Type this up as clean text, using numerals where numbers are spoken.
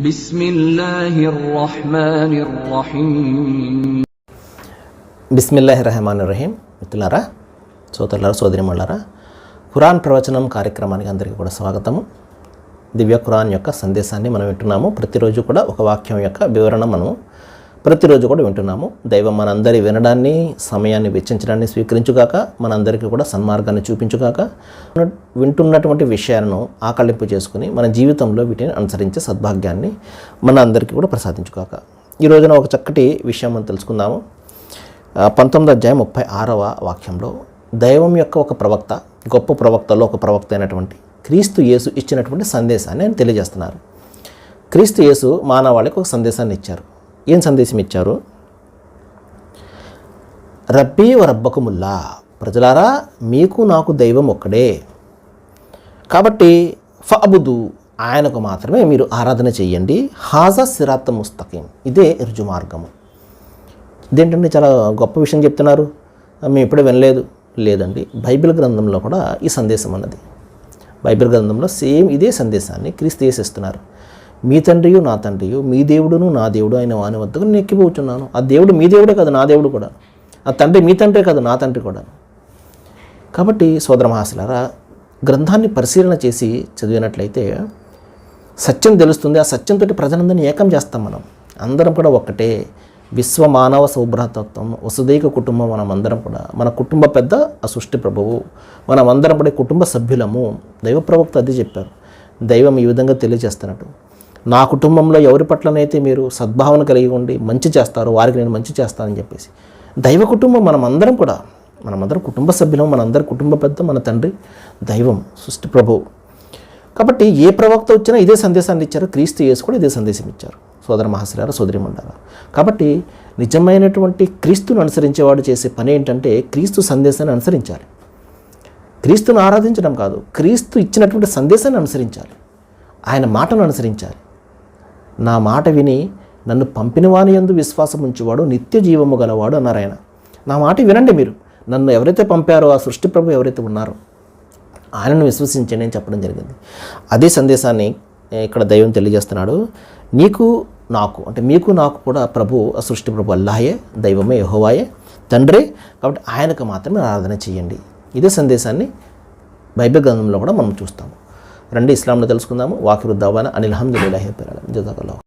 బిస్మిల్లాహిర్రహ్మానిర్రహీం. బిస్మిల్లాహిర్రహ్మానిర్రహీం. మిత్రులారా, సోదరులారా, సోదరిమణులారా, ఖురాన్ ప్రవచనం కార్యక్రమానికి అందరికీ కూడా స్వాగతము. దివ్య ఖురాన్ యొక్క సందేశాన్ని మనం వింటున్నాము. ప్రతిరోజు కూడా ఒక వాక్యం యొక్క వివరణ మనం ప్రతిరోజు కూడా వింటున్నాము. దైవం మనందరి వినడాన్ని, సమయాన్ని వెచ్చించడాన్ని స్వీకరించుగాక, మనందరికీ కూడా సన్మార్గాన్ని చూపించుగాక, వింటున్నటువంటి విషయాలను ఆకళింపు చేసుకుని మన జీవితంలో వీటిని అనుసరించే సద్భాగ్యాన్ని మన అందరికీ కూడా ప్రసాదించుగాక. ఈ రోజున ఒక చక్కటి విషయం మనం తెలుసుకుందాము. 19వ అధ్యాయం 36వ వాక్యంలో దైవం యొక్క ఒక ప్రవక్త, గొప్ప ప్రవక్తలో ఒక ప్రవక్త అయినటువంటి క్రీస్తు యేసు ఇచ్చినటువంటి సందేశాన్ని ఆయన తెలియజేస్తున్నారు. క్రీస్తు యేసు మానవాళికి ఒక సందేశాన్ని ఇచ్చారు. ఏం సందేశం ఇచ్చారు? రబ్బీ వ రబ్బకుముల్లా, ప్రజలారా మీకు నాకు దైవం ఒక్కడే, కాబట్టి ఫఅబుదు, ఆయనకు మాత్రమే మీరు ఆరాధన చెయ్యండి. హాజా సిరాత ముస్తకీం, ఇదే రుజు మార్గము. ఇదేంటండి, చాలా గొప్ప విషయం చెప్తున్నారు, మేము ఇప్పుడే వినలేదు. లేదండి, బైబిల్ గ్రంథంలో కూడా ఈ సందేశం అన్నది. బైబిల్ గ్రంథంలో సేమ్ ఇదే సందేశాన్ని క్రీస్తు యేసు ఇస్తున్నారు. మీ తండ్రియు నా తండ్రియు, మీ దేవుడును నా దేవుడు అయిన వాని వద్దకు నేను ఎక్కిపోతున్నాను. ఆ దేవుడు మీ దేవుడే కాదు, నా దేవుడు కూడా. ఆ తండ్రి మీ తండ్రే కాదు, నా తండ్రి కూడా. కాబట్టి సోదర మహాశయులారా, గ్రంథాన్ని పరిశీలన చేసి చదివినట్లయితే సత్యం తెలుస్తుంది. ఆ సత్యంతో ప్రజలందరినీ ఏకం చేస్తాం. మనం అందరం కూడా ఒక్కటే. విశ్వ మానవ సౌభ్రాతత్వం, వసుదైక కుటుంబం. మనమందరం కూడా, మన కుటుంబ పెద్ద ఆ సృష్టి ప్రభువు, మనమందరం కూడా కుటుంబ సభ్యులము. దైవ ప్రవక్త అది చెప్పారు. దైవం ఈ విధంగా తెలియజేస్తున్నట్టు, నా కుటుంబంలో ఎవరి పట్లనైతే మీరు సద్భావన కలిగి ఉండి మంచి చేస్తారో వారికి నేను మంచి చేస్తానని చెప్పేసి. దైవ కుటుంబం మనమందరం కూడా, మనమందరం కుటుంబ సభ్యులం. మనందరి కుటుంబ పెద్ద మన తండ్రి దైవం, సృష్టి ప్రభువు. కాబట్టి ఏ ప్రవక్త వచ్చినా ఇదే సందేశాన్ని ఇచ్చారు. క్రీస్తు యేసు కూడా ఇదే సందేశం ఇచ్చారు. సోదర మహాశయులారా, సోదరిమణులారా, కాబట్టి నిజమైనటువంటి క్రీస్తును అనుసరించేవాడు చేసే పని ఏంటంటే క్రీస్తు సందేశాన్ని అనుసరించాలి. క్రీస్తును ఆరాధించడం కాదు, క్రీస్తు ఇచ్చినటువంటి సందేశాన్ని అనుసరించాలి. ఆయన మాటను అనుసరించాలి. నా మాట విని నన్ను పంపిన వాని యందు విశ్వాసం ఉంచేవాడు నిత్య జీవము గలవాడు అన్నారు ఆయన. నా మాట వినండి. మీరు నన్ను ఎవరైతే పంపారో, ఆ సృష్టి ప్రభు ఎవరైతే ఉన్నారో ఆయనను విశ్వసించండి అని చెప్పడం జరిగింది. అదే సందేశాన్ని ఇక్కడ దైవం తెలియజేస్తున్నాడు. నీకు నాకు, అంటే మీకు నాకు కూడా ప్రభు, ఆ సృష్టి ప్రభు అల్లాహే, దైవమే, యెహోవాయే, తండ్రే. కాబట్టి ఆయనకు మాత్రమే ఆరాధన చేయండి. ఇదే సందేశాన్ని బైబిల్ గ్రంథంలో కూడా మనం చూస్తాము. రండి, ఇస్లాంలో తెలుసుకుందాము. వాకిరుద్దావాన అనిల్ హమ్దులిల్లాహి రబ్బిల్ ఆలమీన్. జజాకల్లాహు.